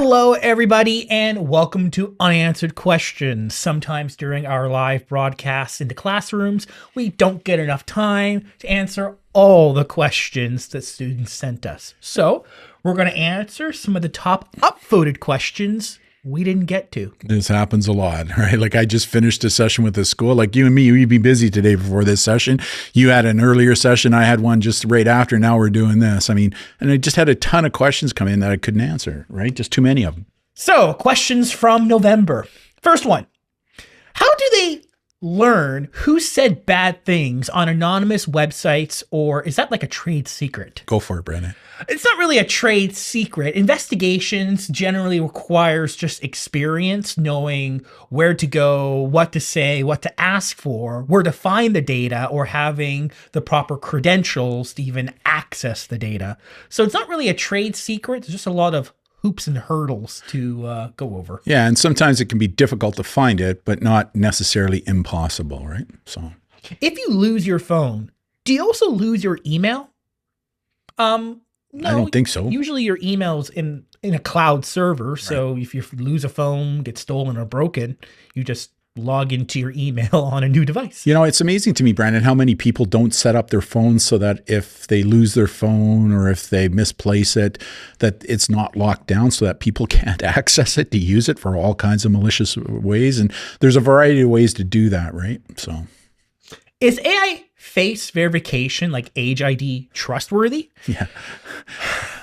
Hello, everybody, and welcome to Unanswered Questions. Sometimes during our live broadcasts into classrooms, we don't get enough time to answer all the questions that students sent us. So we're going to answer some of the top upvoted questions we didn't get to. This happens a lot, right? Like I just finished a session with the school. Like you and me, we'd be busy today before this session. You had an earlier session. I had one just right after. Now we're doing this. I mean, and I just had a ton of questions come in that I couldn't answer, right? Just too many of them. So questions from November. First one, how do they learn who said bad things on anonymous websites, or is that like a trade secret? Go for it, Brandon. It's not really a trade secret. Investigations generally requires just experience, knowing where to go, what to say, what to ask for, where to find the data, or having the proper credentials to even access the data. So it's not really a trade secret. It's just a lot of hoops and hurdles to go over. Yeah, and sometimes it can be difficult to find it, but not necessarily impossible, right? So if you lose your phone, do you also lose your email? No, I don't think so. Usually your email's in a cloud server. So if you lose a phone, get stolen or broken, you just log into your email on a new device. You know, it's amazing to me, Brandon, how many people don't set up their phones so that if they lose their phone or if they misplace it, that it's not locked down so that people can't access it to use it for all kinds of malicious ways. And there's a variety of ways to do that, right? So is AI face verification like Age ID trustworthy? Yeah.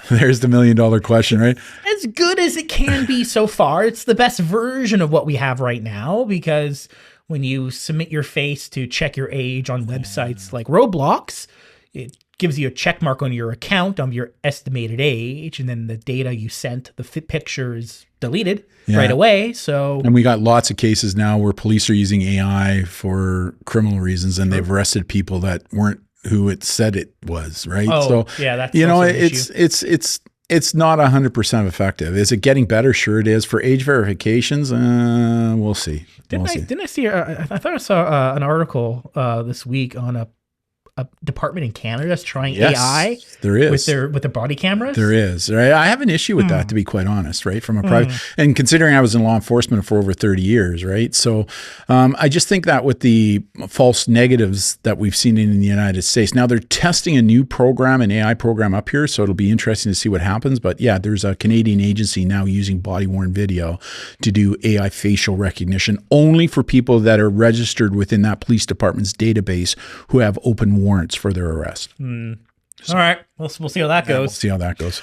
There's the $1 million question, right? As good as it can be so far. It's the best version of what we have right now, because when you submit your face to check your age on websites like Roblox, it gives you a check mark on your account of your estimated age, and then the data you sent, the picture is deleted right away. So, and we got lots of cases now where police are using AI for criminal reasons, and they've arrested people that weren't who it said it was, right? Oh, so yeah, that's it's not 100% effective. Is it getting better? Sure, it is. For age verifications, we'll see. Didn't I see? I thought I saw an article this week on a department in Canada is trying AI. There is with the body cameras. There is, right? I have an issue with that, to be quite honest, right? From a private, and considering I was in law enforcement for over 30 years, right? So I just think that with the false negatives that we've seen in the United States, now they're testing a new program, an AI program up here, so it'll be interesting to see what happens. But yeah, there's a Canadian agency now using body-worn video to do AI facial recognition only for people that are registered within that police department's database who have open warrants for their arrest. All right. We'll see how that goes. We'll see how that goes.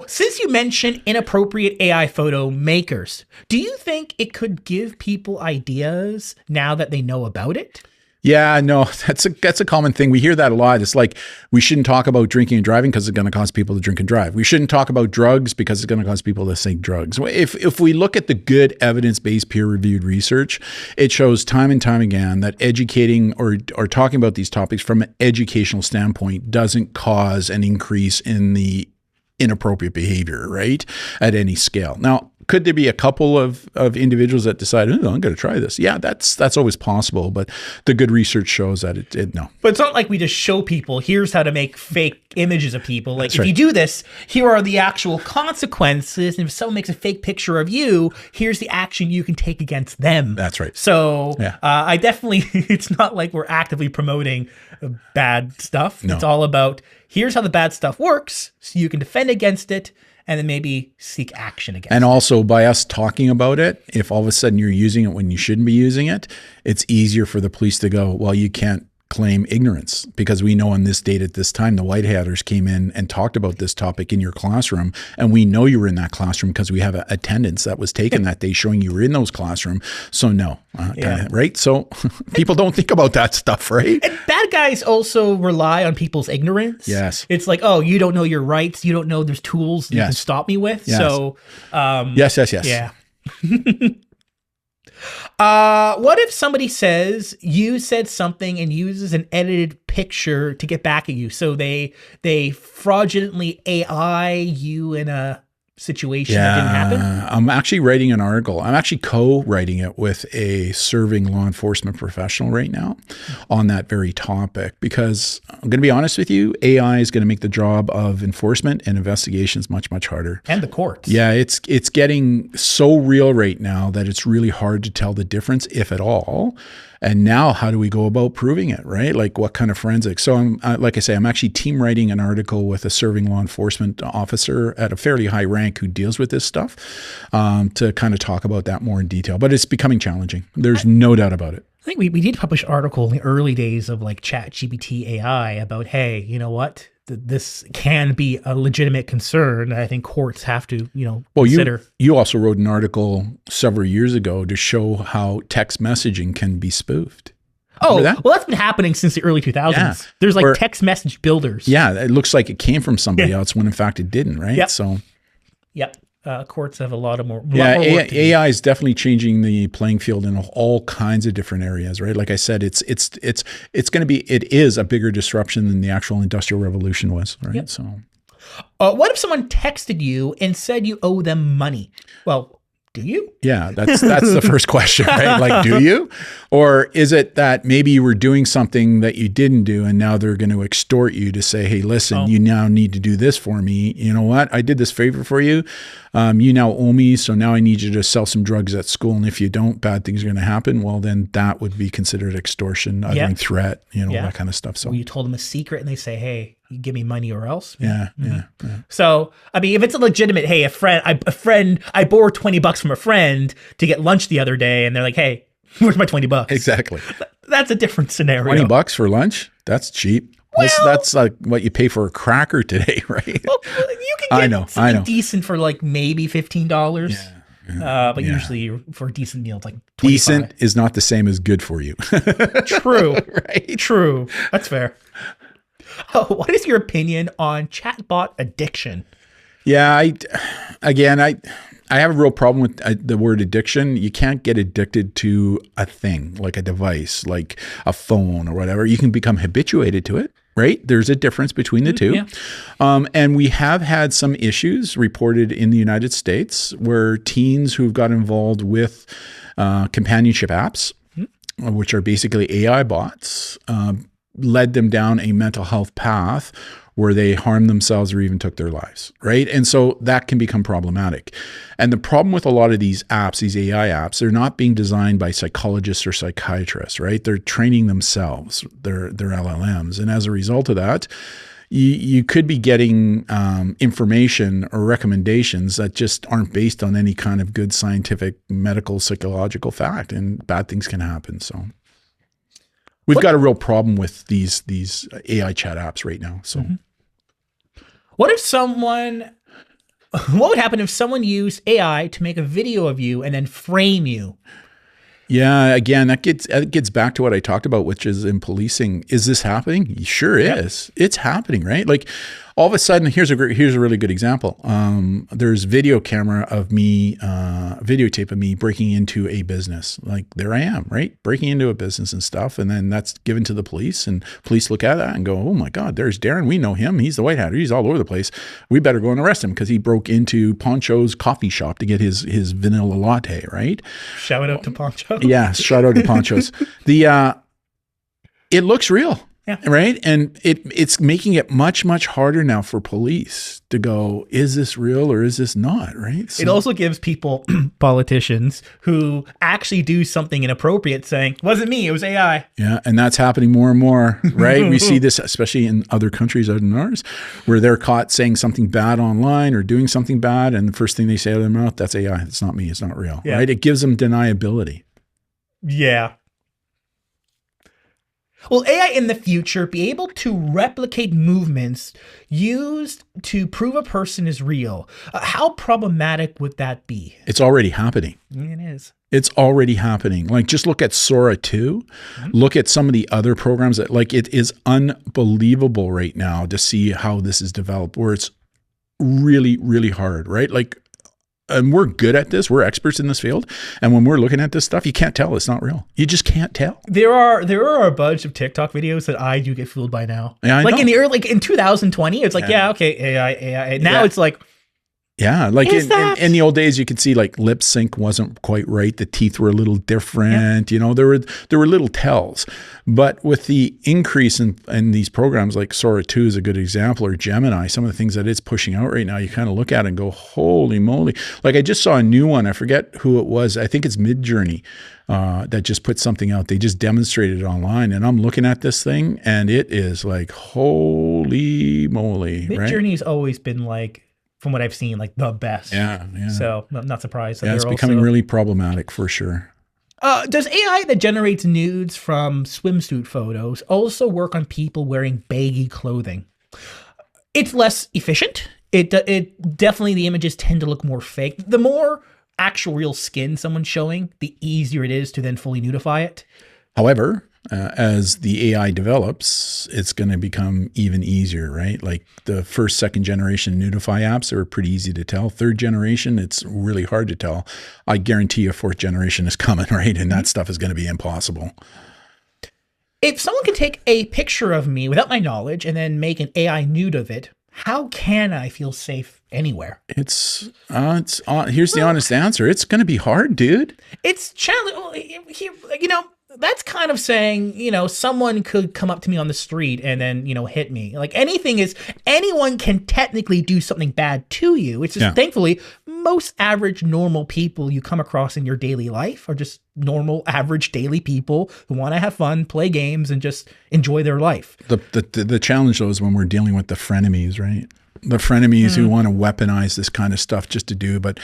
Since you mentioned inappropriate AI photo makers, do you think it could give people ideas now that they know about it? Yeah, no, that's a common thing. We hear that a lot. It's like we shouldn't talk about drinking and driving because it's going to cause people to drink and drive. We shouldn't talk about drugs because it's going to cause people to take drugs. If we look at the good evidence-based peer-reviewed research, it shows time and time again that educating or talking about these topics from an educational standpoint doesn't cause an increase in the inappropriate behavior, right, at any scale. Now, could there be a couple of individuals that decide, oh, I'm going to try this? Yeah, that's always possible, but the good research shows that it no. But it's not like we just show people, here's how to make fake images of people. Like, That's if right. you do this, here are the actual consequences. And if someone makes a fake picture of you, here's the action you can take against them. That's right. So Yeah. I definitely, it's not like we're actively promoting bad stuff. No. It's all about, here's how the bad stuff works, so you can defend against it, and then maybe seek action against it. And also by us talking about it, if all of a sudden you're using it when you shouldn't be using it, it's easier for the police to go, well, you can't claim ignorance, because we know on this date at this time, the white hatters came in and talked about this topic in your classroom. And we know you were in that classroom because we have attendance that was taken that day showing you were in those classroom. So no, right? So people don't think about that stuff, right? And bad guys also rely on people's ignorance. Yes. It's like, oh, you don't know your rights. You don't know there's tools you can stop me with. Yes. So, yes. yeah. What if somebody says you said something and uses an edited picture to get back at you? So they fraudulently AI you in a situation that didn't happen? I'm actually writing an article. I'm actually co-writing it with a serving law enforcement professional right now on that very topic, because I'm going to be honest with you, AI is going to make the job of enforcement and investigations much, much harder. And the courts. Yeah, it's getting so real right now that it's really hard to tell the difference, if at all. And now how do we go about proving it, right? Like what kind of forensics? So like I say, I'm actually team writing an article with a serving law enforcement officer at a fairly high rank who deals with this stuff, to kind of talk about that more in detail. But it's becoming challenging. There's no doubt about it. I think we did publish an article in the early days of like ChatGPT AI about, hey, you know what? This can be a legitimate concern. I think courts have to, consider. You also wrote an article several years ago to show how text messaging can be spoofed. Well, that's been happening since the early 2000s. Yeah. There's like text message builders. Yeah, it looks like it came from somebody else when in fact it didn't, right? Yep. So, yep. Courts have a lot more work to do. AI is definitely changing the playing field in all kinds of different areas, right? Like I said, it is a bigger disruption than the actual industrial revolution was, right? Yep. So, what if someone texted you and said you owe them money? Well, do you? Yeah, that's the first question, right? Like, do you? Or is it that maybe you were doing something that you didn't do and now they're going to extort you to say, hey, listen, you now need to do this for me. You know what? I did this favor for you. You now owe me. So now I need you to sell some drugs at school. And if you don't, bad things are going to happen. Well, then that would be considered extortion, uttering threat, that kind of stuff. So you told them a secret and they say, hey, you give me money or else. Yeah. So, I mean, if it's a legitimate, hey, I borrowed $20 from a friend to get lunch the other day, and they're like, hey, where's my $20? Exactly. That's a different scenario. $20 for lunch? That's cheap. Well, that's like what you pay for a cracker today, right? Well, you can get something decent for like maybe $15. Yeah. But usually for a decent meal, it's like $25. Decent is not the same as good for you. True. Right? True. That's fair. What is your opinion on chatbot addiction? Yeah, I have a real problem with the word addiction. You can't get addicted to a thing, like a device, like a phone or whatever. You can become habituated to it, right? There's a difference between the two. Yeah. And we have had some issues reported in the United States where teens who've got involved with companionship apps, which are basically AI bots, led them down a mental health path where they harmed themselves or even took their lives, right? And so that can become problematic. And the problem with a lot of these apps, these AI apps, they're not being designed by psychologists or psychiatrists, right? They're training themselves, their LLMs. And as a result of that, you could be getting information or recommendations that just aren't based on any kind of good scientific, medical, psychological fact, and bad things can happen. So we've got a real problem with these AI chat apps right now. So what would happen if someone used AI to make a video of you and then frame you? Yeah, again, that gets back to what I talked about, which is in policing. Is this happening? Sure is. It's happening, right? Like all of a sudden, here's a really good example. There's video camera of me, videotape of me breaking into a business. Like there I am, right? Breaking into a business and stuff. And then that's given to the police, and police look at that and go, oh my God, there's Darren. We know him. He's the white hatter. He's all over the place. We better go and arrest him because he broke into Poncho's coffee shop to get his vanilla latte, right? Shout out to Poncho. Yeah, shout out to Ponchos. It looks real. Yeah. Right. And it's making it much, much harder now for police to go, is this real or is this not? Right. So, it also gives people, politicians who actually do something inappropriate saying, it wasn't me, it was AI. Yeah. And that's happening more and more. Right. We see this, especially in other countries other than ours, where they're caught saying something bad online or doing something bad. And the first thing they say out of their mouth, that's AI. It's not me. It's not real. Yeah. Right. It gives them deniability. Yeah. Will AI in the future be able to replicate movements used to prove a person is real? How problematic would that be? It's already happening. It is. It's already happening. Like just look at Sora 2. Look at some of the other programs that it is unbelievable right now to see how this is developed, where it's really, really hard, right? And we're good at this. We're experts in this field. And when we're looking at this stuff, you can't tell it's not real. You just can't tell. There are a bunch of TikTok videos that I do get fooled by now. Yeah, I know. In the early, in 2020, it's like, okay, AI. Now it's like, Yeah, like Is in that? the old days, you could see like lip sync wasn't quite right. The teeth were a little different. You know, there were little tells. But with the increase in these programs, like Sora 2 is a good example, or Gemini, some of the things that it's pushing out right now, you kind of look at it and go, holy moly. Like I just saw a new one. I forget who it was. I think it's Midjourney that just put something out. They just demonstrated it online. And I'm looking at this thing and it is like, holy moly. Midjourney's always been like, from what I've seen, like the best. Yeah. So I'm not surprised. Yeah, it's becoming really problematic for sure. Does AI that generates nudes from swimsuit photos also work on people wearing baggy clothing? It's less efficient. It definitely, the images tend to look more fake. The more actual real skin someone's showing, the easier it is to then fully nudify it. However, as the AI develops, it's going to become even easier, right? Like the first, second generation Nudify apps are pretty easy to tell. Third generation, it's really hard to tell. I guarantee you fourth generation is coming, right? And that stuff is going to be impossible. If someone can take a picture of me without my knowledge and then make an AI nude of it, how can I feel safe anywhere? Here's the honest answer. It's going to be hard, dude. It's challenging. You know, that's kind of saying, you know, someone could come up to me on the street and then, you know, hit me. Like anyone can technically do something bad to you. It's just, thankfully, most average normal people you come across in your daily life are just normal, average, daily people who want to have fun, play games, and just enjoy their life. The challenge, though, is when we're dealing with the frenemies, right? The frenemies who want to weaponize this kind of stuff just to do, but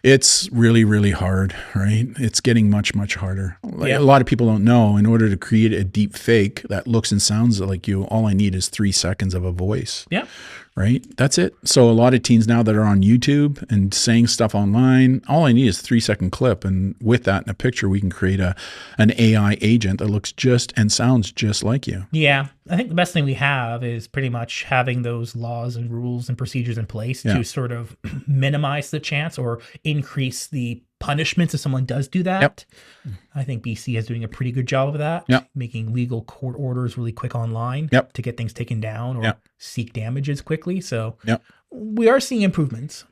it's really, really hard, right? It's getting much, much harder. A lot of people don't know, in order to create a deep fake that looks and sounds like you, all I need is 3 seconds of a voice. Yeah. Right? That's it. So a lot of teens now that are on YouTube and saying stuff online, all I need is a 3-second clip. And with that in a picture, we can create an AI agent that looks just and sounds just like you. Yeah. I think the best thing we have is pretty much having those laws and rules and procedures in place to sort of minimize the chance or increase the punishments if someone does do that. I think BC is doing a pretty good job of that, making legal court orders really quick online to get things taken down or seek damages quickly. So we are seeing improvements.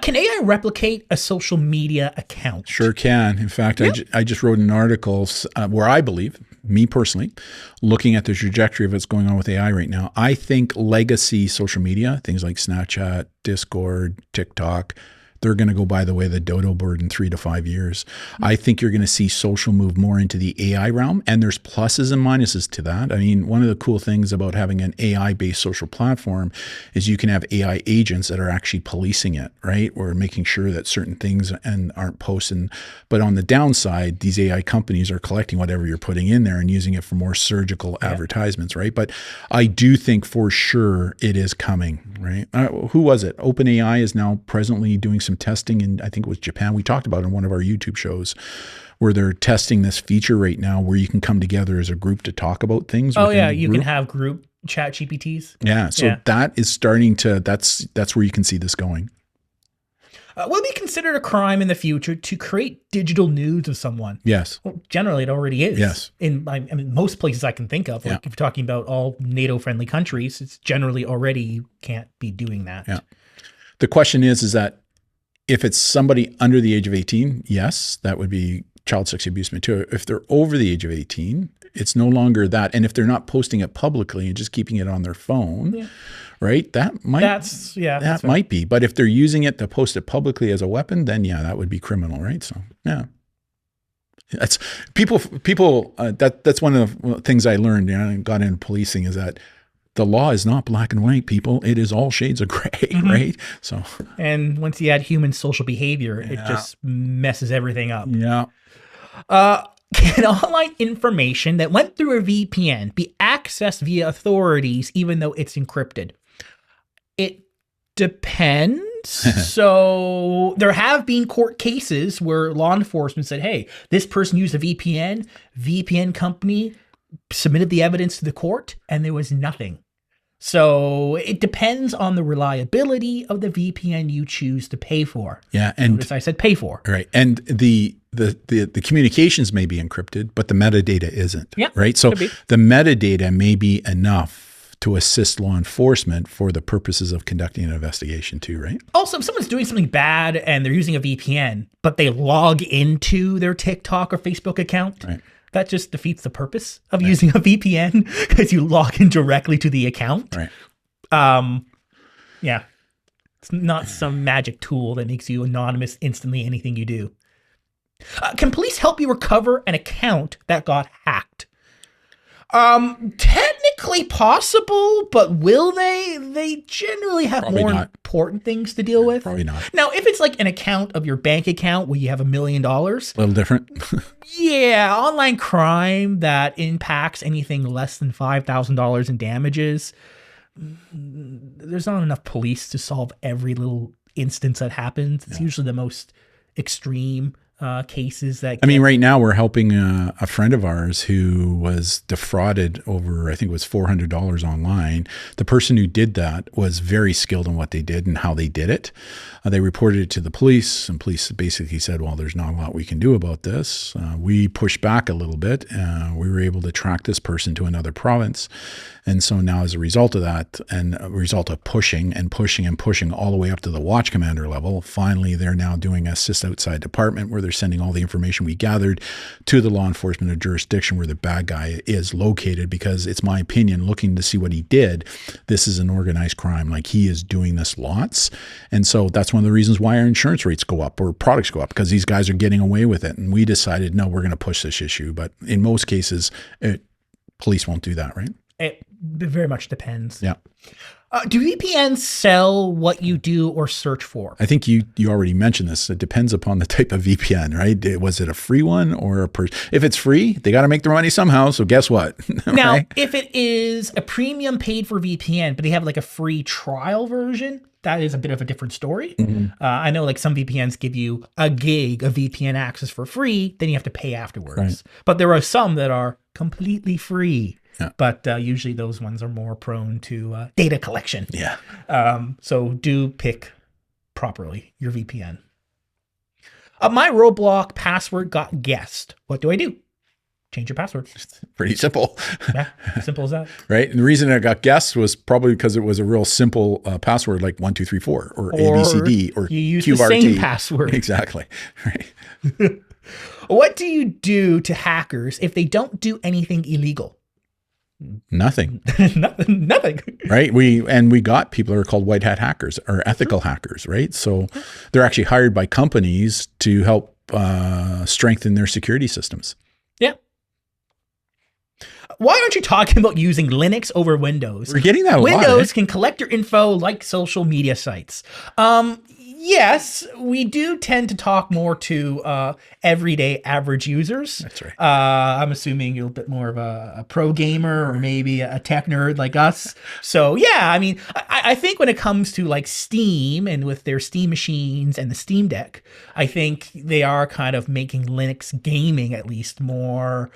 Can AI replicate a social media account? Sure can. In fact, I just wrote an article where I believe, me personally, looking at the trajectory of what's going on with AI right now, I think legacy social media, things like Snapchat, Discord, TikTok, they're going to go by the way of the dodo bird in 3 to 5 years. I think you're going to see social move more into the AI realm, and there's pluses and minuses to that. I mean, one of the cool things about having an AI-based social platform is you can have AI agents that are actually policing it, right? Or making sure that certain things aren't posted. But on the downside, these AI companies are collecting whatever you're putting in there and using it for more surgical advertisements, right? But I do think for sure it is coming, right? Who was it? OpenAI is now presently doing some testing in, I think it was Japan. We talked about it in one of our YouTube shows where they're testing this feature right now where you can come together as a group to talk about things. Oh yeah, you can have group chat GPTs. Yeah, so that is starting to, that's where you can see this going. Will it be considered a crime in the future to create digital nudes of someone? Yes. Well, generally, it already is. Yes. I mean, most places I can think of, like if you're talking about all NATO-friendly countries, it's generally already, you can't be doing that. Yeah. The question is that if it's somebody under the age of 18, yes, that would be child sexual abuse material. If they're over the age of 18, it's no longer that. And if they're not posting it publicly and just keeping it on their phone, right? That might be. But if they're using it to post it publicly as a weapon, then that would be criminal, right? So that's that's one of the things I learned. And got into policing is that the law is not black and white, people. It is all shades of gray, right? So, and once you add human social behavior, it just messes everything up. Yeah. Can online information that went through a VPN be accessed via authorities even though it's encrypted? It depends. So there have been court cases where law enforcement said, hey, this person used a VPN company submitted the evidence to the court, and there was nothing. So it depends on the reliability of the VPN you choose to pay for. Yeah, and notice I said pay for. Right, and the communications may be encrypted, but the metadata isn't. Yeah, right. So the metadata may be enough to assist law enforcement for the purposes of conducting an investigation too, right? Also, if someone's doing something bad and they're using a VPN, but they log into their TikTok or Facebook account, Right. that just defeats the purpose of using a VPN because you log in directly to the account. Right. Yeah. It's not some magic tool that makes you anonymous instantly anything you do. Can police help you recover an account that got hacked? Technically possible, but will they? They generally have Probably more not. important things to deal with. Probably not. Now, if it's like an account of your bank account where you have $1 million, A little different. yeah, online crime that impacts anything less than $5,000 in damages, there's not enough police to solve every little instance that happens. It's usually the most extreme cases that I mean, right now we're helping a friend of ours who was defrauded over, I think it was $400 online. The person who did that was very skilled in what they did and how they did it. They reported it to the police, and police basically said, well, there's not a lot we can do about this. We pushed back a little bit. We were able to track this person to another province. And so now as a result of that, and a result of pushing and pushing and pushing all the way up to the watch commander level, finally they're now doing a assist outside department where they're sending all the information we gathered to the law enforcement of jurisdiction where the bad guy is located, because it's my opinion, looking to see what he did, this is an organized crime. Like, he is doing this lots. And so that's one of the reasons why our insurance rates go up or products go up, because these guys are getting away with it. And we decided, no, we're going to push this issue. But in most cases, police won't do that, right? It very much depends. Yeah. Do VPNs sell what you do or search for? I think you already mentioned this. It depends upon the type of VPN, right? Was it a free one or if it's free, they got to make their money somehow. So guess what? Now, Right? if it is a premium paid for VPN, but they have like a free trial version, that is a bit of a different story. I know like some VPNs give you a gig of VPN access for free, then you have to pay afterwards. Right. But there are some that are completely free. Yeah. But usually those ones are more prone to data collection. Yeah. So do pick properly your VPN. My Roblox password got guessed. What do I do? Change your password. Pretty simple. Yeah, simple as that. Right. And the reason it got guessed was probably because it was a real simple password like 1234 or ABCD or you use QRT. the same password. Exactly. Right. What do you do to hackers if they don't do anything illegal? Nothing. Nothing. Right. We got people that are called white hat hackers or ethical hackers, right? So they're actually hired by companies to help strengthen their security systems. Yeah. Why aren't you talking about using Linux over Windows? We're getting that a lot. Windows can collect your info like social media sites. Yes, we do tend to talk more to everyday average users. That's right. I'm assuming you're a bit more of a pro gamer or maybe a tech nerd like us. So yeah, I mean, I think when it comes to like Steam and with their Steam machines and the Steam Deck, I think they are kind of making Linux gaming at least more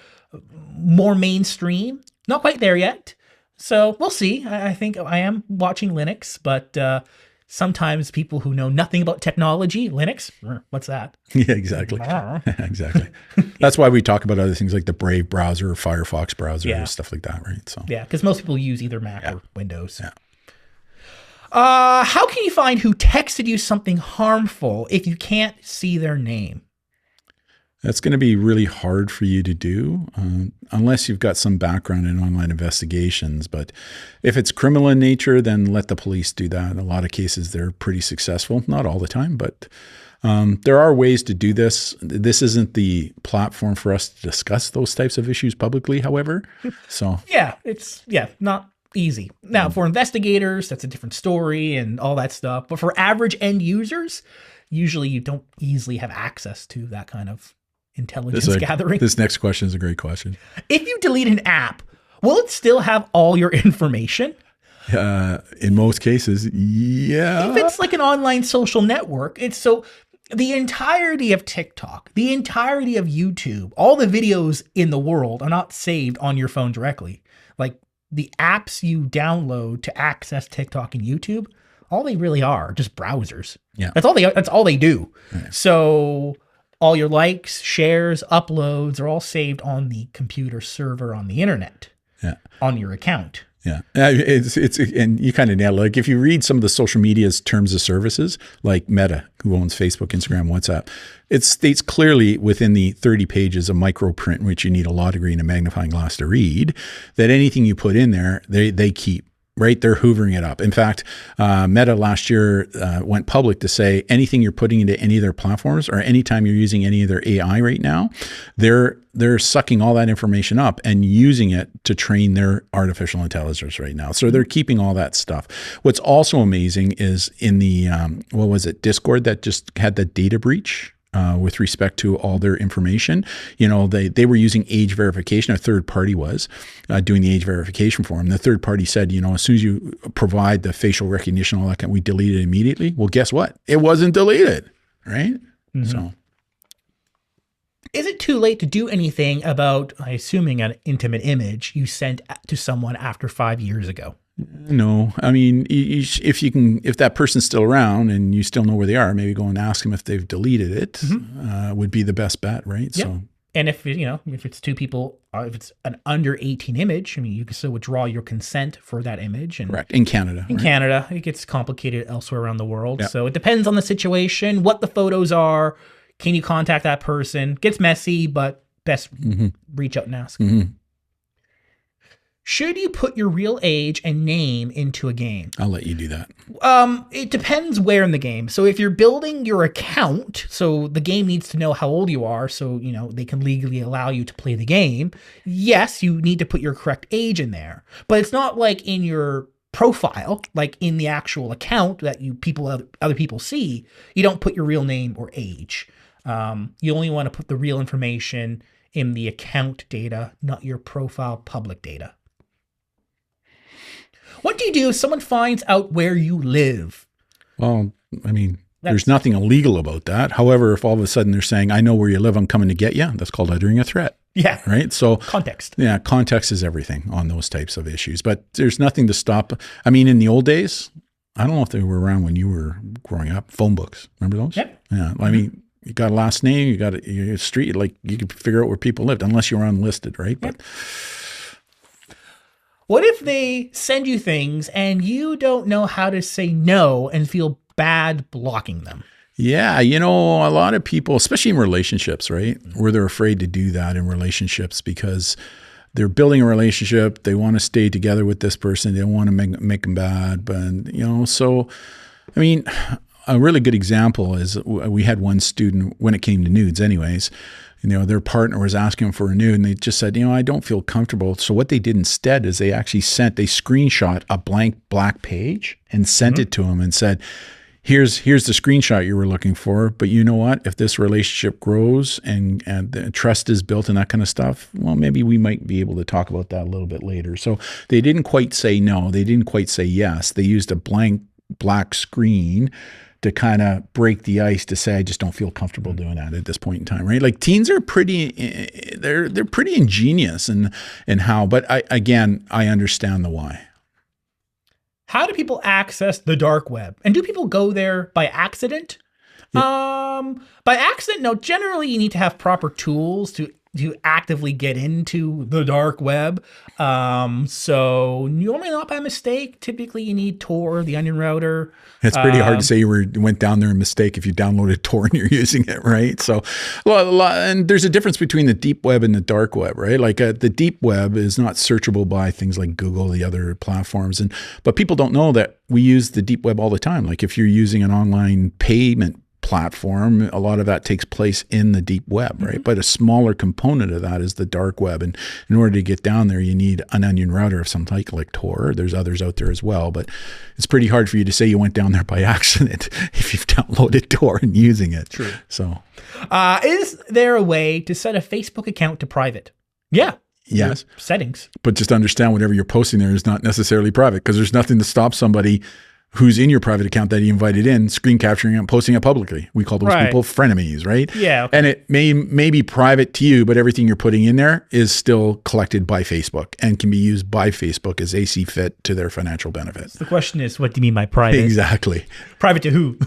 mainstream. Not quite there yet. So we'll see. I think I am watching Linux, but sometimes people who know nothing about technology, Linux, what's that? Yeah, exactly. Exactly. That's why we talk about other things like the Brave browser or Firefox browser and stuff like that, right? So yeah, because most people use either Mac or Windows. Yeah. How can you find who texted you something harmful if you can't see their name? That's going to be really hard for you to do unless you've got some background in online investigations. But if it's criminal in nature, then let the police do that. In a lot of cases, they're pretty successful. Not all the time, but there are ways to do this. This isn't the platform for us to discuss those types of issues publicly, however. So yeah, it's not easy. Now, for investigators, that's a different story and all that stuff. But for average end users, usually you don't easily have access to that kind of intelligence gathering. This next question is a great question. If you delete an app, will it still have all your information? In most cases, yeah. If it's like an online social network, it's so the entirety of TikTok, the entirety of YouTube, all the videos in the world are not saved on your phone directly. Like the apps you download to access TikTok and YouTube, all they really are just browsers. Yeah. That's all they do. Right. So all your likes, shares, uploads are all saved on the computer server on the internet, on your account. Yeah. It's and you kind of nailed it. Like if you read some of the social media's terms of services, like Meta, who owns Facebook, Instagram, WhatsApp, it states clearly within the 30 pages of micro print, which you need a law degree and a magnifying glass to read, that anything you put in there, they keep. Right? They're hoovering it up. In fact, Meta last year went public to say anything you're putting into any of their platforms or anytime you're using any of their AI right now, they're sucking all that information up and using it to train their artificial intelligence right now. So they're keeping all that stuff. What's also amazing is in the, Discord that just had the data breach. With respect to all their information, they were using age verification. A third party was doing the age verification for them. The third party said, as soon as you provide the facial recognition, all that, we delete it immediately. Well, guess what? It wasn't deleted, right? Mm-hmm. So, is it too late to do anything about, assuming an intimate image you sent to someone after 5 years ago? No, I mean, if that person's still around and you still know where they are, maybe go and ask them if they've deleted it. Would be the best bet, right? Yep. So, and if it's two people, if it's an under 18 image, you can still withdraw your consent for that image. And correct. In Canada, Canada, it gets complicated elsewhere around the world. Yep. So it depends on the situation, what the photos are. Can you contact that person? Gets messy, but best reach out and ask. Mm-hmm. Should you put your real age and name into a game? I'll let you do that. It depends where in the game. So if you're building your account, so the game needs to know how old you are, so they can legally allow you to play the game. Yes, you need to put your correct age in there, but it's not like in your profile, like in the actual account that other people see. You don't put your real name or age. You only want to put the real information in the account data, not your profile public data. What do you do if someone finds out where you live? Well, there's nothing illegal about that. However, if all of a sudden they're saying, I know where you live, I'm coming to get you, that's called uttering a threat. Yeah. Right? So context. Yeah, context is everything on those types of issues. But there's nothing to stop. In the old days, I don't know if they were around when you were growing up, phone books. Remember those? Yep. Yeah. You got a last name, you got a street, like you could figure out where people lived, unless you were unlisted, right? Yep. But what if they send you things and you don't know how to say no and feel bad blocking them? Yeah, a lot of people, especially in relationships, right, where they're afraid to do that in relationships because they're building a relationship, they want to stay together with this person, they don't want to make them bad, but a really good example is we had one student, when it came to nudes anyways, their partner was asking for a nude and they just said, I don't feel comfortable. So what they did instead is they screenshot a blank black page and sent it to him and said, here's the screenshot you were looking for. But you know what? If this relationship grows and the trust is built and that kind of stuff, well, maybe we might be able to talk about that a little bit later. So they didn't quite say no. They didn't quite say yes. They used a blank black screen to kind of break the ice to say, I just don't feel comfortable doing that at this point in time, right? Like teens are they're pretty ingenious in how, but I understand the why. How do people access the dark web? And do people go there by accident? Yeah. By accident, no. Generally, you need to have proper tools to actively get into the dark web. So normally not by mistake. Typically, you need Tor, the onion router. It's pretty hard to say you went down there in mistake if you downloaded Tor and you're using it, right? So, and there's a difference between the deep web and the dark web, right? Like the deep web is not searchable by things like Google, the other platforms, but people don't know that we use the deep web all the time. Like if you're using an online payment platform, a lot of that takes place in the deep web, right? But a smaller component of that is the dark web. And in order to get down there, you need an onion router of some type like Tor. There's others out there as well, but it's pretty hard for you to say you went down there by accident if you've downloaded Tor and using it. True. So, is there a way to set a Facebook account to private? Yeah. Yes. Settings. But just understand whatever you're posting there is not necessarily private, because there's nothing to stop somebody who's in your private account that he invited in, screen capturing it and posting it publicly. We call those people frenemies, right? Yeah. Okay. And it may be private to you, but everything you're putting in there is still collected by Facebook and can be used by Facebook as they see fit to their financial benefit. So the question is, what do you mean by private? Exactly. Private to who?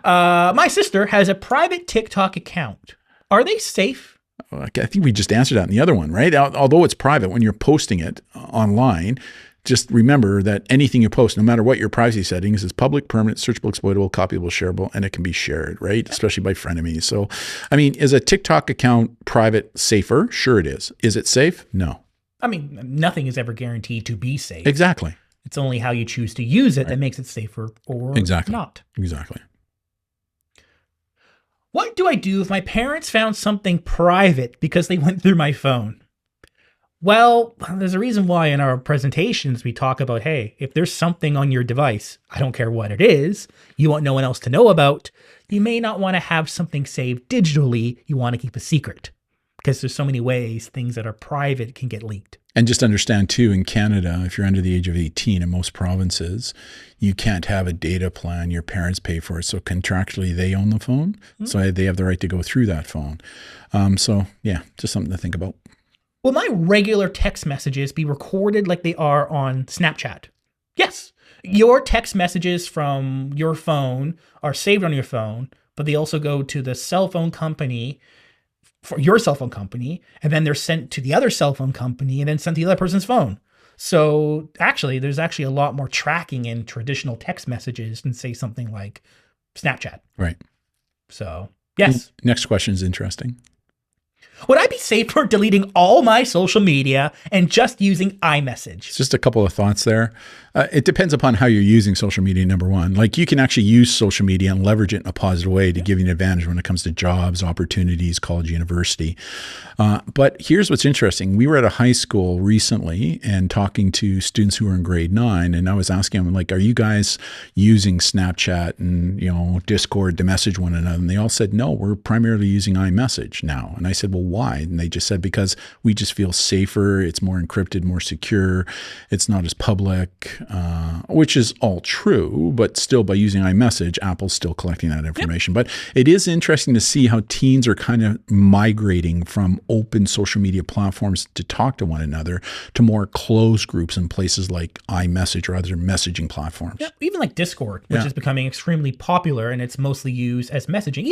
My sister has a private TikTok account. Are they safe? I think we just answered that in the other one, right? Although it's private, when you're posting it online, just remember that anything you post, no matter what your privacy settings, is public, permanent, searchable, exploitable, copyable, shareable, and it can be shared, right? Especially by frenemies. So, I mean, is a TikTok account private safer? Sure it is. Is it safe? No. I mean, nothing is ever guaranteed to be safe. Exactly. It's only how you choose to use it that makes it safer or not. Exactly. What do I do if my parents found something private because they went through my phone? Well, there's a reason why in our presentations we talk about, hey, if there's something on your device, I don't care what it is, you want no one else to know about, you may not want to have something saved digitally. You want to keep a secret because there's so many ways things that are private can get leaked. And just understand too, in Canada, if you're under the age of 18 in most provinces, you can't have a data plan. Your parents pay for it. So contractually, they own the phone. Mm-hmm. So they have the right to go through that phone. So yeah, just something to think about. Will my regular text messages be recorded like they are on Snapchat? Yes. Your text messages from your phone are saved on your phone, but they also go to the cell phone company, for your cell phone company, and then they're sent to the other cell phone company and then sent to the other person's phone. So actually, there's actually a lot more tracking in traditional text messages than say something like Snapchat. Right. So, yes. Next question is interesting. Would I be safer deleting all my social media and just using iMessage? Just a couple of thoughts there. It depends upon how you're using social media, number one. Like you can actually use social media and leverage it in a positive way to give you an advantage when it comes to jobs, opportunities, college, university. But here's what's interesting. We were at a high school recently and talking to students who were in grade 9, and I was asking them, like, are you guys using Snapchat and, Discord to message one another? And they all said, no, we're primarily using iMessage now. And I said, well, why? And they just said, because we just feel safer. It's more encrypted, more secure. It's not as public. Which is all true, but still by using iMessage, Apple's still collecting that information. Yep. But it is interesting to see how teens are kind of migrating from open social media platforms to talk to one another to more closed groups in places like iMessage or other messaging platforms. Yeah, even like Discord, which is becoming extremely popular and it's mostly used as messaging.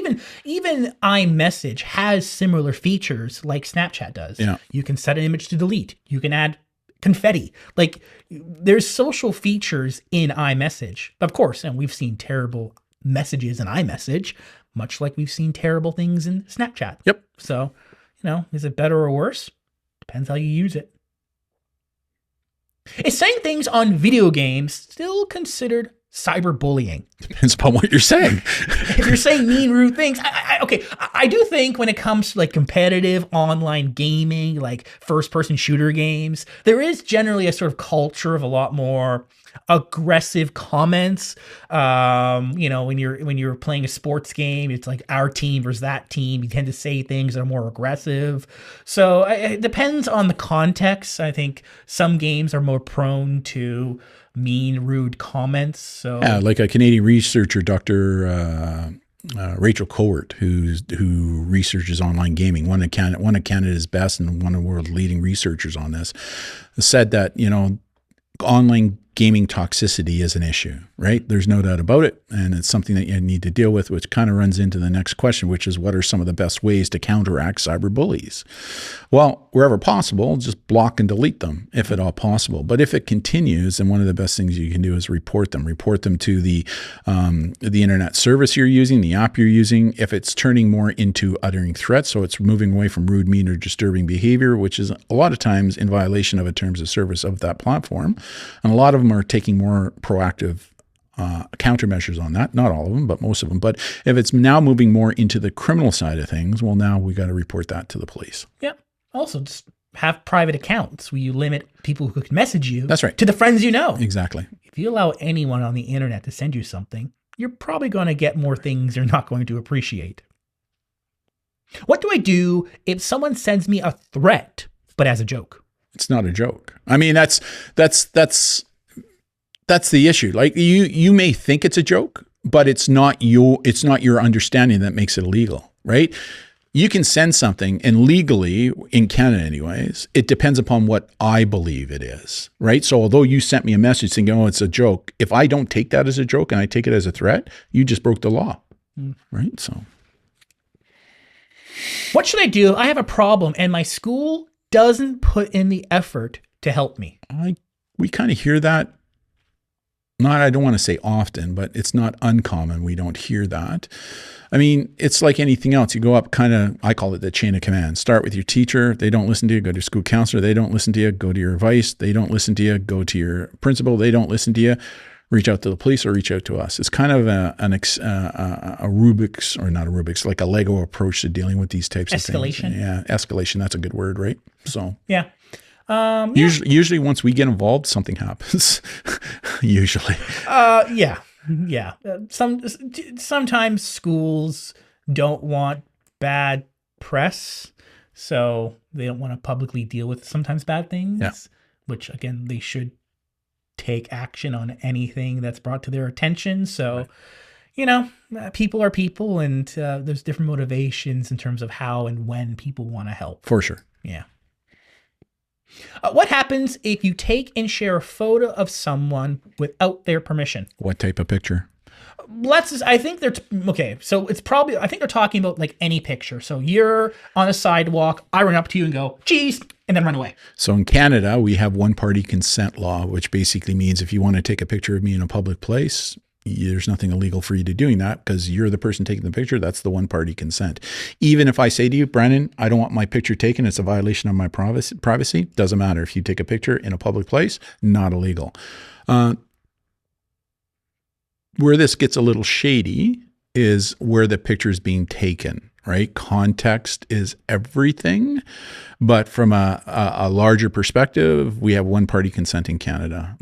Even iMessage has similar features like Snapchat does. Yeah. You can set an image to delete. You can add confetti. Like there's social features in iMessage. Of course, and we've seen terrible messages in iMessage, much like we've seen terrible things in Snapchat. Yep. So, is it better or worse? Depends how you use it. Is saying things on video games still considered cyberbullying? Depends upon what you're saying. If you're saying mean, rude things, I do think when it comes to like competitive online gaming, like first-person shooter games, there is generally a sort of culture of a lot more aggressive comments. When you're playing a sports game, it's like our team versus that team. You tend to say things that are more aggressive. So it depends on the context. I think some games are more prone to mean, rude comments. So yeah, like a Canadian researcher, Dr. Rachel Cowart, who researches online gaming, one of Canada's best and one of the world's leading researchers on this, said that online gaming toxicity is an issue, right? There's no doubt about it. And it's something that you need to deal with, which kind of runs into the next question, which is what are some of the best ways to counteract cyber bullies? Well, wherever possible, just block and delete them if at all possible. But if it continues, then one of the best things you can do is report them. Report them to the internet service you're using, the app you're using. If it's turning more into uttering threats, so it's moving away from rude, mean, or disturbing behavior, which is a lot of times in violation of the terms of service of that platform. And a lot of them are taking more proactive countermeasures on that. Not all of them, but most of them. But if it's now moving more into the criminal side of things, well, now we got to report that to the police. Yeah. Also, just have private accounts where you limit people who can message you. That's right. To the friends you know. Exactly. If you allow anyone on the internet to send you something, you're probably going to get more things you're not going to appreciate. What do I do if someone sends me a threat, but as a joke? It's not a joke. I mean, that's the issue. Like you may think it's a joke, but it's not your understanding that makes it illegal, right? You can send something, and legally, in Canada anyways, it depends upon what I believe it is, right? So although you sent me a message saying, oh, it's a joke, if I don't take that as a joke and I take it as a threat, you just broke the law, right? So What should I do? I have a problem and my school doesn't put in the effort to help me. We kind of hear that. I don't want to say often, but it's not uncommon. We don't hear that. I mean, it's like anything else. You go up I call it the chain of command. Start with your teacher. They don't listen to you. Go to your school counselor. They don't listen to you. Go to your vice. They don't listen to you. Go to your principal. They don't listen to you. Reach out to the police or reach out to us. It's kind of a Rubik's, or not a Rubik's, like a Lego approach to dealing with these types of things. Escalation. Yeah, escalation. That's a good word, right? So yeah. Usually once we get involved, something happens. Usually. Yeah. Sometimes schools don't want bad press, so they don't want to publicly deal with sometimes bad things, which again, they should take action on anything that's brought to their attention. So, people are people, and there's different motivations in terms of how and when people want to help. For sure. Yeah. What happens if you take and share a photo of someone without their permission? What type of picture? I think they're so it's probably, I think they're talking about like any picture. So you're on a sidewalk, I run up to you and go, geez, and then run away. So in Canada, we have one-party consent law, which basically means if you want to take a picture of me in a public place, there's nothing illegal for you to doing that because you're the person taking the picture. That's the one-party consent. Even if I say to you, Brandon, I don't want my picture taken, it's a violation of my privacy. Doesn't matter. If you take a picture in a public place, not illegal. Where this gets a little shady is where the picture is being taken, right? Context is everything. But from a larger perspective, we have one-party consent in Canada.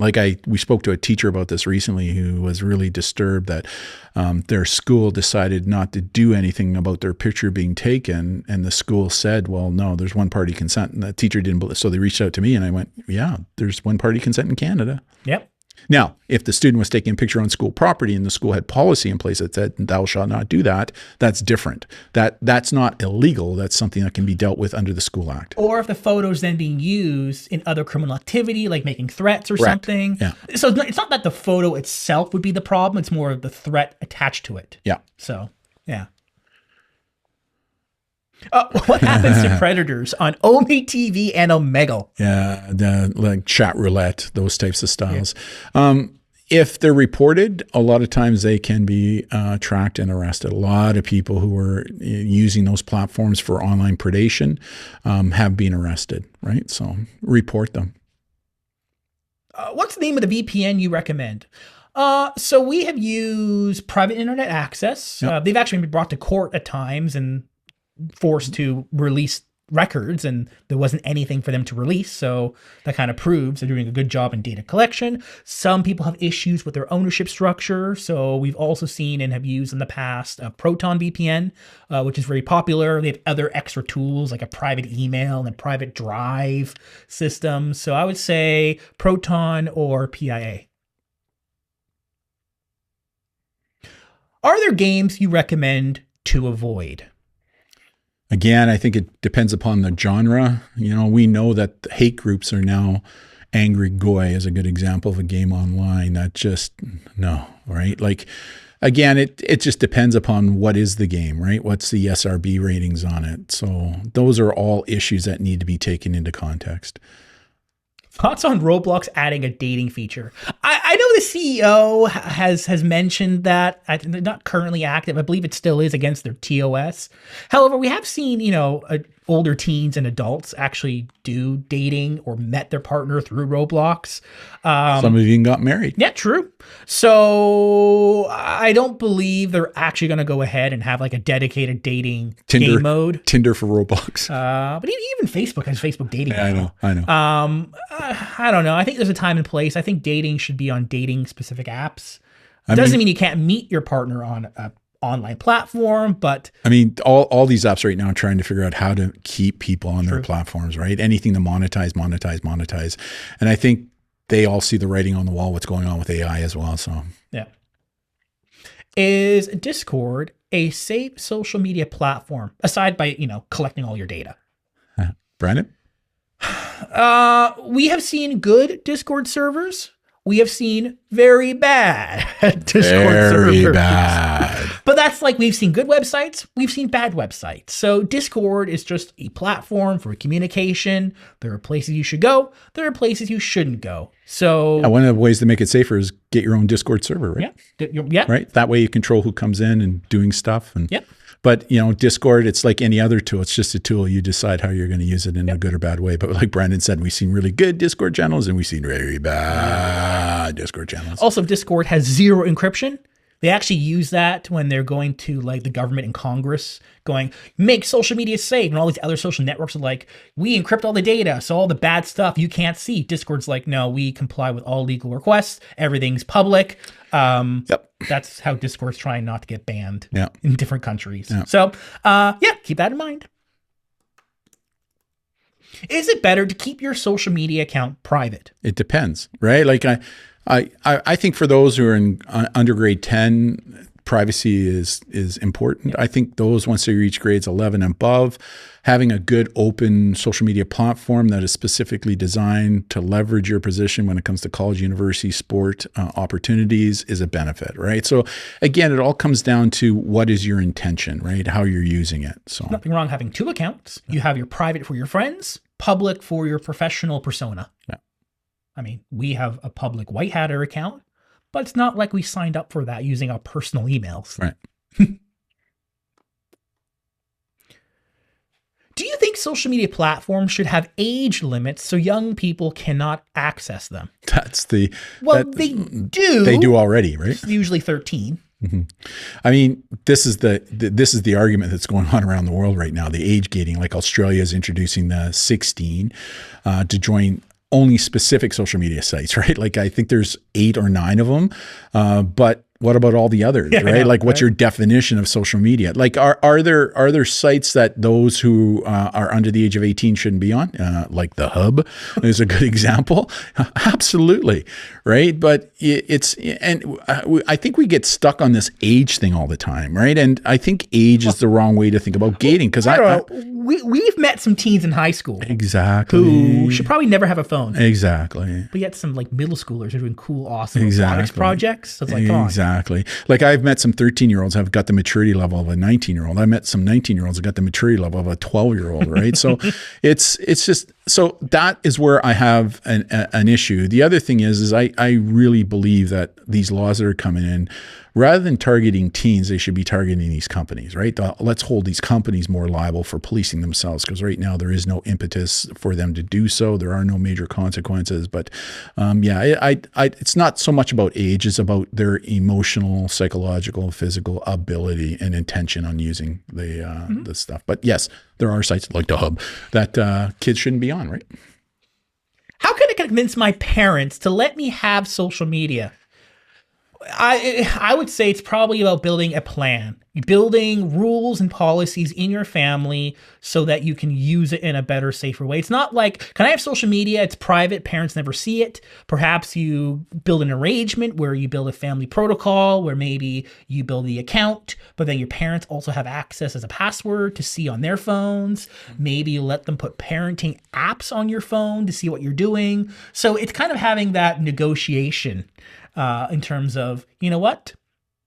We spoke to a teacher about this recently who was really disturbed that their school decided not to do anything about their picture being taken. And the school said, well, no, there's one-party consent. And the teacher didn't believe. So they reached out to me and I went, yeah, there's one-party consent in Canada. Yep. Now, if the student was taking a picture on school property and the school had policy in place that said, thou shalt not do that, that's different. That's not illegal. That's something that can be dealt with under the School Act. Or if the photo is then being used in other criminal activity, like making threats or something. Yeah. So it's not that the photo itself would be the problem. It's more of the threat attached to it. Yeah. So, yeah. What happens to predators on Omi TV and Omegle? Yeah, like chat roulette, those types of styles. Yeah. If they're reported, a lot of times they can be tracked and arrested. A lot of people who are using those platforms for online predation have been arrested, right? So report them. What's the name of the VPN you recommend? So we have used private internet access. Yep. They've actually been brought to court at times and forced to release records, and there wasn't anything for them to release. So that kind of proves they're doing a good job in data collection. Some people have issues with their ownership structure. So we've also seen and have used in the past a Proton VPN, which is very popular. They have other extra tools like a private email and a private drive system. So I would say Proton or PIA. Are there games you recommend to avoid? Again, I think it depends upon the genre. We know that hate groups are now. Angry Goy is a good example of a game online that just, no, right? Like, again, it just depends upon what is the game, right? What's the SRB ratings on it? So those are all issues that need to be taken into context. Thoughts on Roblox adding a dating feature? I know the CEO has mentioned that. They're not currently active. I believe it still is against their TOS. However, we have seen, older teens and adults actually do dating or met their partner through Roblox. Some of you even got married. Yeah, true. So I don't believe they're actually going to go ahead and have like a dedicated dating game mode. Tinder for Roblox. But even Facebook has Facebook dating. Yeah, I know. I don't know. I think there's a time and place. I think dating should be on dating specific apps. It doesn't mean you can't meet your partner on a online platform, but all these apps right now are trying to figure out how to keep people on their platforms, right? Anything to monetize. And I think they all see the writing on the wall, what's going on with AI as well. So yeah. Is Discord a safe social media platform aside by, collecting all your data? Brandon? We have seen good Discord servers. We have seen very bad Discord servers. Very bad. But that's like, we've seen good websites, we've seen bad websites. So Discord is just a platform for communication. There are places you should go. There are places you shouldn't go. So one of the ways to make it safer is get your own Discord server, right? Yeah. Right. That way you control who comes in and doing stuff. And Yep. But, Discord, it's like any other tool. It's just a tool. You decide how you're going to use it in a good or bad way. But like Brandon said, we've seen really good Discord channels and we've seen very bad Discord channels. Also, Discord has zero encryption. They actually use that when they're going to like the government and Congress going, make social media safe. And all these other social networks are like, we encrypt all the data. So all the bad stuff you can't see. Discord's like, no, we comply with all legal requests. Everything's public. That's how Discord's trying not to get banned in different countries. So keep that in mind. Is it better to keep your social media account private? It depends, right? Like I think for those who are in under grade 10, privacy is important. I think those, once they reach grades 11 and above, having a good open social media platform that is specifically designed to leverage your position when it comes to college, university, sport opportunities is a benefit, right? So again, it all comes down to what is your intention, right? How you're using it. So nothing wrong having two accounts. You have your private for your friends, public for your professional persona. Yeah. I mean, we have a public White Hatter account, but it's not like we signed up for that using our personal emails. Right. Do you think social media platforms should have age limits so young people cannot access them? They do. They do already, right? It's usually 13. Mm-hmm. I mean, this is the argument that's going on around the world right now. The age gating, like Australia is introducing the 16 to join only specific social media sites, right? Like I think there's 8 or 9 of them, but what about all the others, right? Like what's your definition of social media? Like are there sites that those who are under the age of 18 shouldn't be on? Like the Hub is a good example. Absolutely, right? But I think we get stuck on this age thing all the time, right? And I think age is the wrong way to think about gating because we've met some teens in high school. Exactly. Who should probably never have a phone. Exactly. But yet some like middle schoolers are doing cool, awesome robotics projects. So it's like, come on. Exactly. Like I've met some 13-year-olds have got the maturity level of a 19-year-old. I met some 19-year-olds who got the maturity level of a 12-year-old, right? So it's just, so that is where I have an issue. The other thing is I really believe that these laws that are coming in, rather than targeting teens, they should be targeting these companies, right? Let's hold these companies more liable for policing themselves because right now there is no impetus for them to do so. There are no major consequences. But it's not so much about age. It's about their emotional, psychological, physical ability and intention on using the stuff. But yes, there are sites like the Hub that kids shouldn't be on, right? How can I convince my parents to let me have social media? I would say it's probably about building a plan, building rules and policies in your family so that you can use it in a better, safer way. It's not like, can I have social media? It's private. Parents never see it. Perhaps you build an arrangement where you build a family protocol where maybe you build the account, but then your parents also have access as a password to see on their phones. Maybe you let them put parenting apps on your phone to see what you're doing. So it's kind of having that negotiation in terms of, you know what,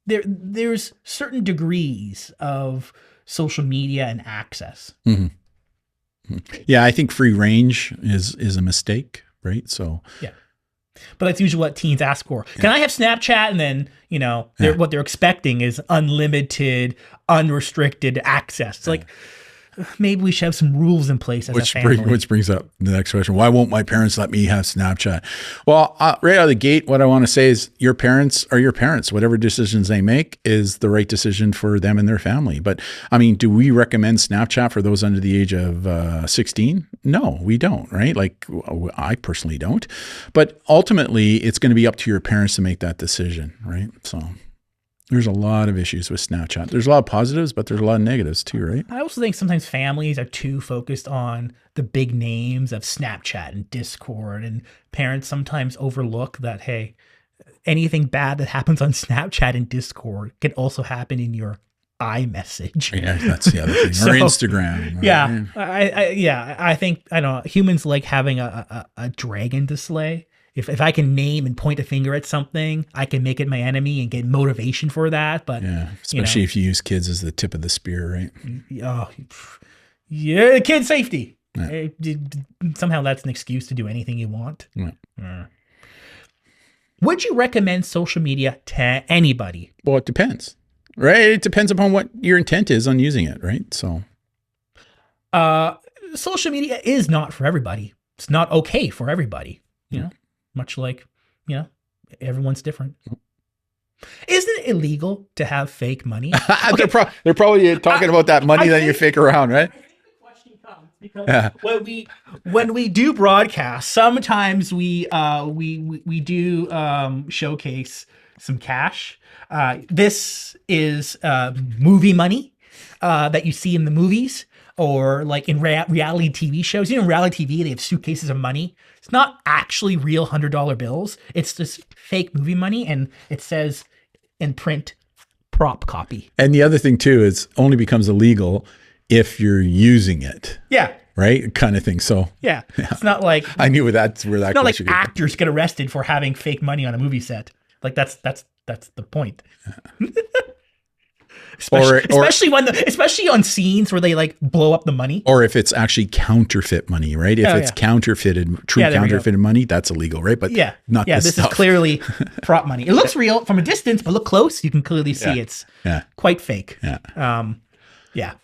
there's certain degrees of social media and access. Mm-hmm. Yeah, I think free range is a mistake, right? So yeah, but that's usually what teens ask for. Yeah. Can I have Snapchat? And then what they're expecting is unlimited, unrestricted access. It's like, maybe we should have some rules in place as a family. Which brings up the next question. Why won't my parents let me have Snapchat? Well, right out of the gate, what I want to say is your parents are your parents. Whatever decisions they make is the right decision for them and their family. But I mean, do we recommend Snapchat for those under the age of 16? No, we don't, right? Like I personally don't. But ultimately, it's going to be up to your parents to make that decision, right? So there's a lot of issues with Snapchat. There's a lot of positives, but there's a lot of negatives too, right? I also think sometimes families are too focused on the big names of Snapchat and Discord, and parents sometimes overlook that, hey, anything bad that happens on Snapchat and Discord can also happen in your iMessage. Yeah, that's the other thing. Or Instagram. Right? Yeah. I think, I don't know, humans like having a dragon to slay. If I can name and point a finger at something, I can make it my enemy and get motivation for that. But Yeah, especially if you use kids as the tip of the spear, right? Oh, yeah, kid safety. Yeah. Somehow that's an excuse to do anything you want. Yeah. Would you recommend social media to anybody? Well, it depends, right? It depends upon what your intent is on using it, right? So, social media is not for everybody. It's not okay for everybody. You know, much like, everyone's different. Isn't it illegal to have fake money? Okay. They're probably talking about that money that you fake around, right? Because when we do broadcast, sometimes we do showcase some cash. This is movie money that you see in the movies, or like in reality TV shows. In reality TV, they have suitcases of money. It's not actually real $100 bills. It's just fake movie money, and it says in print, prop copy. And the other thing too is only becomes illegal if you're using it. Yeah. Right? Kind of thing. So yeah. It's not like I knew where that. It's not like actors get arrested for having fake money on a movie set. Like that's the point. Especially on scenes where they like blow up the money. Or if it's actually counterfeit money, right? If it's counterfeited, counterfeited money, that's illegal, right? But not this stuff. Is clearly prop money. It looks real from a distance, but look close, you can clearly see it's quite fake. Yeah.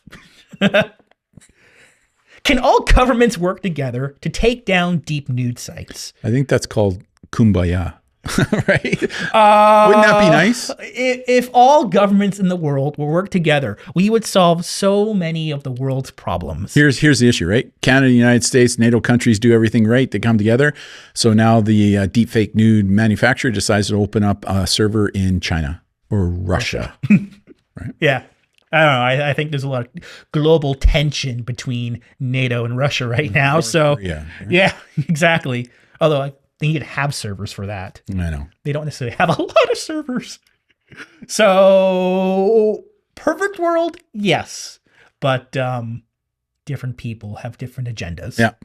Can all governments work together to take down deep nude sites? I think that's called kumbaya. Right? Wouldn't that be nice? If all governments in the world will work together, we would solve so many of the world's problems. Here's the issue, right? Canada, United States, NATO countries do everything right. They come together. So now the deep fake nude manufacturer decides to open up a server in China or Russia. Right? Yeah. I don't know. I think there's a lot of global tension between NATO and Russia right now. So yeah, exactly. Although they need to have servers for that. I know. They don't necessarily have a lot of servers. So perfect world, yes. But different people have different agendas. Yeah.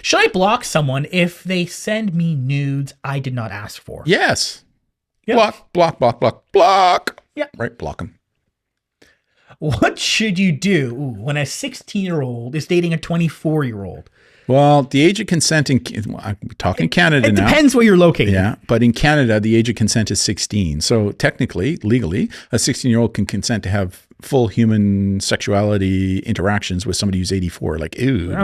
Should I block someone if they send me nudes I did not ask for? Yes. Yep. Block. Yeah. Right, block them. What should you do when a 16-year-old is dating a 24-year-old? Well, the age of consent I'm talking Canada now. It depends where you're located. Yeah, but in Canada, the age of consent is 16. So technically, legally, a 16-year-old can consent to have full human sexuality interactions with somebody who's 84. Like, ooh.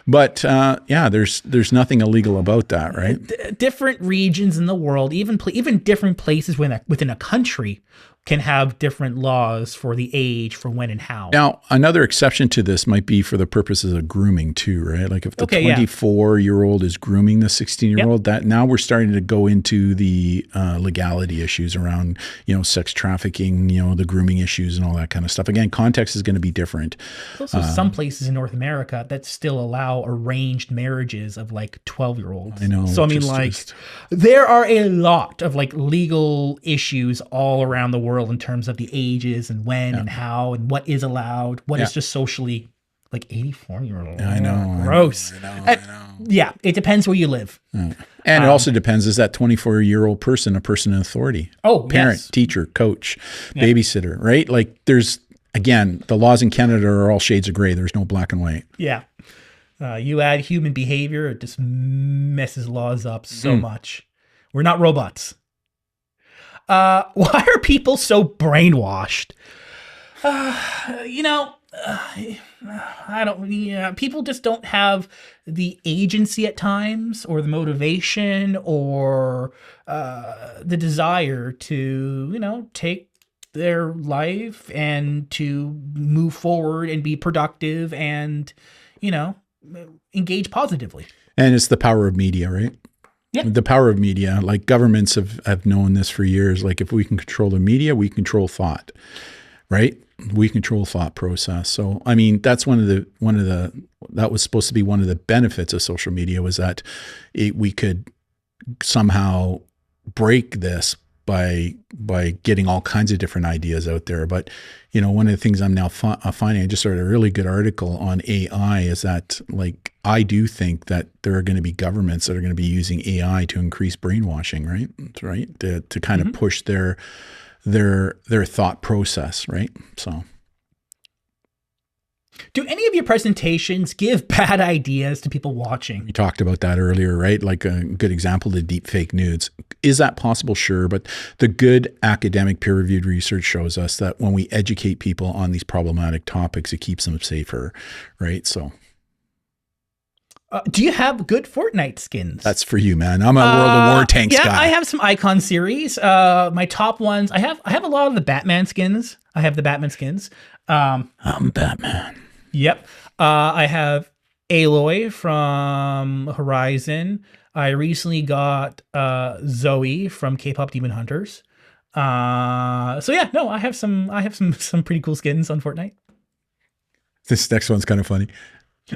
But there's nothing illegal about that, right? Different regions in the world, even different places within a country, can have different laws for the age, for when and how. Now, another exception to this might be for the purposes of grooming too, right? Like if the 24-year-old is grooming the 16-year-old, that now we're starting to go into the legality issues around, sex trafficking, the grooming issues and all that kind of stuff. Again, context is going to be different. There's also some places in North America that still allow arranged marriages of like 12-year-olds. I know. So I mean, there are a lot of like legal issues all around the world in terms of the ages and when and how and what is allowed, what is just socially, like 84-year-old. I know. Gross. I know. Yeah, it depends where you live. And it also depends, is that 24-year-old person a person in authority? Oh, parent, teacher, coach, babysitter, right? Like there's, again, the laws in Canada are all shades of gray. There's no black and white. Yeah. You add human behavior, it just messes laws up so much. We're not robots. Why are people so brainwashed? People just don't have the agency at times, or the motivation, or the desire to, take their life and to move forward and be productive and, engage positively. And it's the power of media, right? Yeah. The power of media, like governments have known this for years. Like if we can control the media, we control thought, right? We control thought process. So, I mean, that's that was supposed to be one of the benefits of social media, was that we could somehow break this by getting all kinds of different ideas out there. But, you know, one of the things I'm now finding, I just read a really good article on AI, is that, like, I do think that there are going to be governments that are going to be using AI to increase brainwashing, right? Right. To kind of push their thought process. Right. So. Do any of your presentations give bad ideas to people watching? We talked about that earlier, right? Like a good example, the deep fake nudes. Is that possible? Sure. But the good academic peer-reviewed research shows us that when we educate people on these problematic topics, it keeps them safer, right? So. Do you have good Fortnite skins? That's for you, man. I'm a World of War Tanks guy. Yeah, I have some Icon series. My top ones, I have a lot of the Batman skins. I have the Batman skins. I'm Batman. Yep. I have Aloy from Horizon. I recently got Zoe from K-pop Demon Hunters. So yeah, no, I have some pretty cool skins on Fortnite. This next one's kind of funny.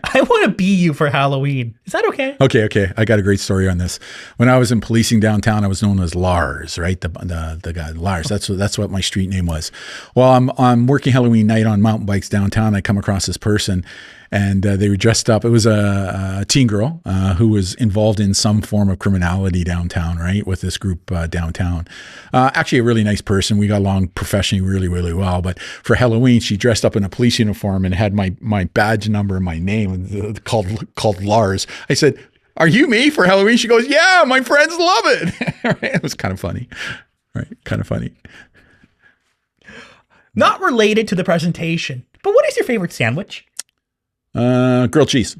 I want to be you for Halloween. Is that okay? Okay. I got a great story on this. When I was in policing downtown, I was known as Lars, right? The guy Lars. That's what my street name was. Well, I'm working Halloween night on mountain bikes downtown. I come across this person, and they were dressed up. It was a teen girl who was involved in some form of criminality downtown, right? With this group downtown. Actually, a really nice person. We got along professionally really, really well. But for Halloween, she dressed up in a police uniform and had my badge number and my name called Lars. I said, "Are you me for Halloween?" She goes, "Yeah, my friends love it." Right? It was kind of funny, right? Kind of funny. Not related to the presentation, but what is your favorite sandwich? Grilled cheese.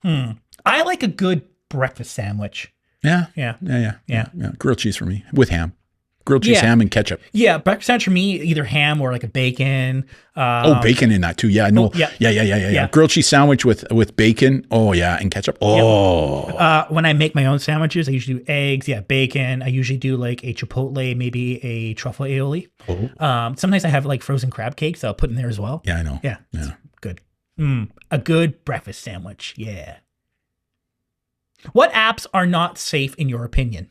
I like a good breakfast sandwich. Yeah. Grilled cheese for me with ham. Grilled cheese, ham, and ketchup. Yeah, breakfast sandwich for me, either ham or like a bacon. Bacon in that too. Yeah, no. Yeah. Grilled cheese sandwich with bacon. Oh yeah, and ketchup. Oh. Yep. When I make my own sandwiches, I usually do eggs. Yeah, bacon. I usually do like a chipotle, maybe a truffle aioli. Oh. Sometimes I have like frozen crab cakes that I'll put in there as well. Yeah, I know. Yeah. Good. A good breakfast sandwich. Yeah. What apps are not safe in your opinion?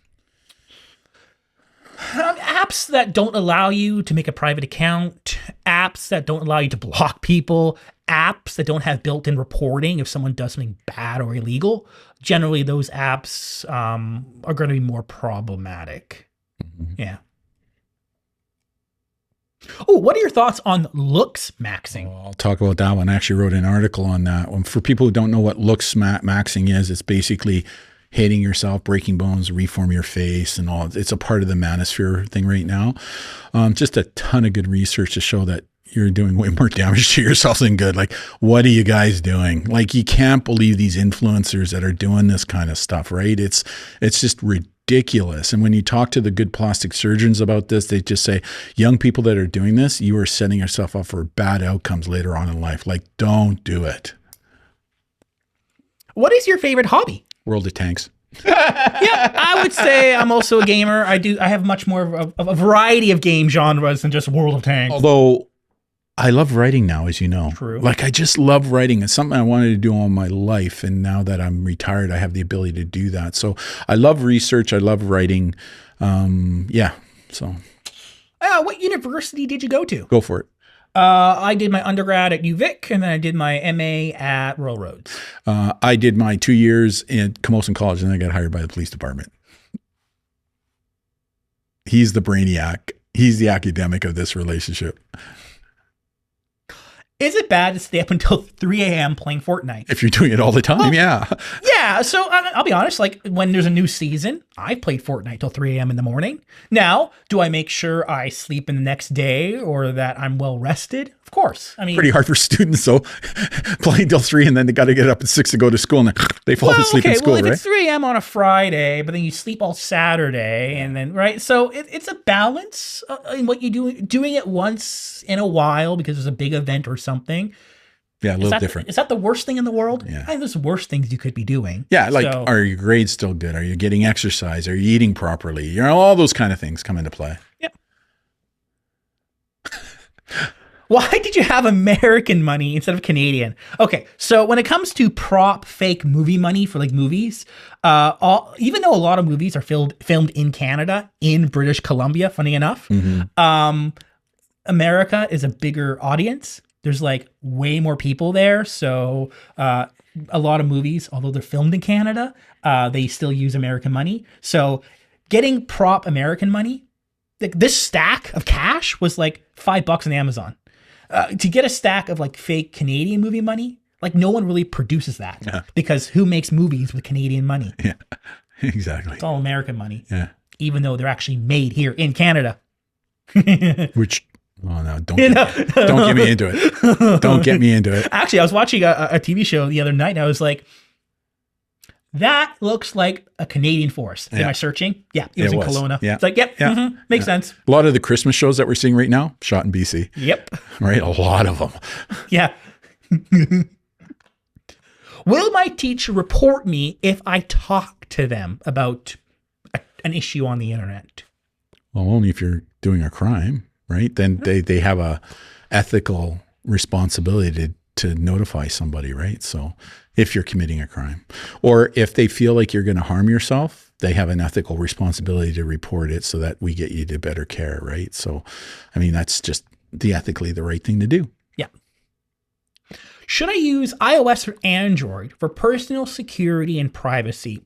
Apps that don't allow you to make a private account, apps that don't allow you to block people, apps that don't have built-in reporting if someone does something bad or illegal. Generally, those apps are going to be more problematic. Yeah. Oh, what are your thoughts on looks maxing? Oh, I'll talk about that one. I actually wrote an article on that one. For people who don't know what looks maxing is, it's basically hating yourself, breaking bones, reform your face, and all. It's a part of the manosphere thing right now. Just a ton of good research to show that you're doing way more damage to yourself than good. Like, what are you guys doing? Like, you can't believe these influencers that are doing this kind of stuff, right? It's just ridiculous. And when you talk to the good plastic surgeons about this, they just say, young people that are doing this, you are setting yourself up for bad outcomes later on in life. Like, don't do it. What is your favorite hobby? World of Tanks. Yeah, I would say I'm also a gamer. I have much more of a variety of game genres than just World of Tanks. Although I love writing now, as you know. True. Like, I just love writing. It's something I wanted to do all my life. And now that I'm retired, I have the ability to do that. So I love research. I love writing. Yeah. So. What university did you go to? Go for it. I did my undergrad at UVic, and then I did my MA at Royal Roads. I did my 2 years in Camosun College, and then I got hired by the police department. He's the brainiac. He's the academic of this relationship. Is it bad to stay up until 3 a.m. playing Fortnite? If you're doing it all the time, well, yeah. Yeah, so I'll be honest, like when there's a new season, I played Fortnite till 3 a.m. in the morning. Now, do I make sure I sleep in the next day or that I'm well rested? Of course. I mean, pretty hard for students, though, playing till 3 and then they got to get up at 6 to go to school and then they fall asleep in school, if right? It's 3 a.m. on a Friday, but then you sleep all Saturday and then, right? So it's a balance in what you do, doing it once in a while because there's a big event or something. Yeah, a little different. Is that the worst thing in the world? Yeah. I think there's worse things you could be doing. Yeah, like, are your grades still good? Are you getting exercise? Are you eating properly? You know, all those kind of things come into play. Yep. Why did you have American money instead of Canadian? Okay, so when it comes to prop fake movie money for like movies, even though a lot of movies are filmed in Canada, in British Columbia, funny enough, America is a bigger audience. There's like way more people there, so a lot of movies, although they're filmed in Canada, they still use American money. So getting prop American money, like this stack of cash was like $5 on Amazon. To get a stack of like fake Canadian movie money, like no one really produces that because who makes movies with Canadian money? Yeah, exactly. It's all American money. Yeah. Even though they're actually made here in Canada. Which, oh no, don't get me into it. Don't get me into it. Actually, I was watching a TV show the other night and I was like, that looks like a Canadian forest. Am I searching? Yeah, it was in Kelowna. Yeah. It's like, yep, makes sense. A lot of the Christmas shows that we're seeing right now, shot in BC. Yep. Right? A lot of them. Yeah. Will my teacher report me if I talk to them about an issue on the internet? Well, only if you're doing a crime, right? Then they have a ethical responsibility to notify somebody, right? So if you're committing a crime, or if they feel like you're going to harm yourself, they have an ethical responsibility to report it so that we get you to better care, right? So, I mean, that's just ethically the right thing to do. Yeah. Should I use iOS or Android for personal security and privacy?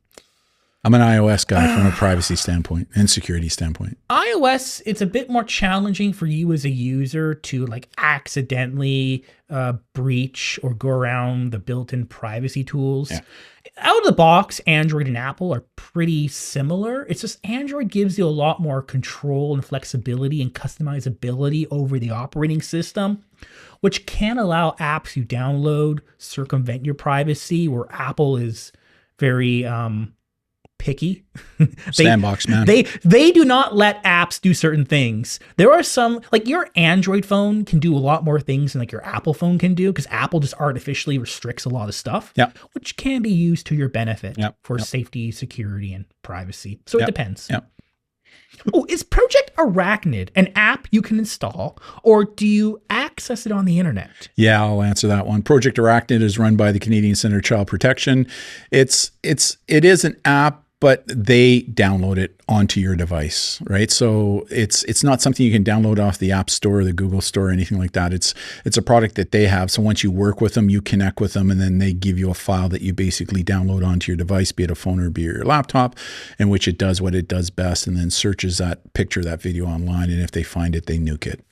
I'm an iOS guy from a privacy standpoint and security standpoint. iOS, it's a bit more challenging for you as a user to like accidentally breach or go around the built-in privacy tools. Yeah. Out of the box, Android and Apple are pretty similar. It's just Android gives you a lot more control and flexibility and customizability over the operating system, which can allow apps you download circumvent your privacy, where Apple is very picky. Sandbox, man. They do not let apps do certain things. There are some, like your Android phone can do a lot more things than like your Apple phone can do, because Apple just artificially restricts a lot of stuff, which can be used to your benefit for safety, security, and privacy. So it depends. Oh, is Project Arachnid an app you can install, or do you access it on the internet? Yeah, I'll answer that one. Project Arachnid is run by the Canadian Centre of Child Protection. It is an app, but they download it onto your device, right? So it's not something you can download off the App Store or the Google Store or anything like that. It's a product that they have. So once you work with them, you connect with them, and then they give you a file that you basically download onto your device, be it a phone or be it your laptop, in which it does what it does best, and then searches that picture, that video online. And if they find it, they nuke it.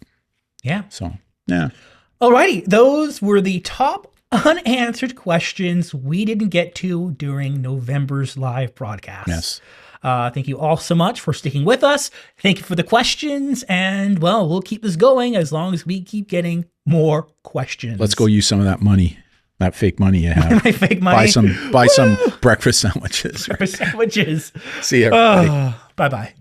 Yeah. So, yeah. Alrighty. Those were the top unanswered questions we didn't get to during November's live broadcast. Yes. Thank you all so much for sticking with us. Thank you for the questions. And, well, we'll keep this going as long as we keep getting more questions. Let's go use some of that money, that fake money you have. My fake money. Buy some breakfast sandwiches. Breakfast sandwiches. See you, everybody. Bye-bye.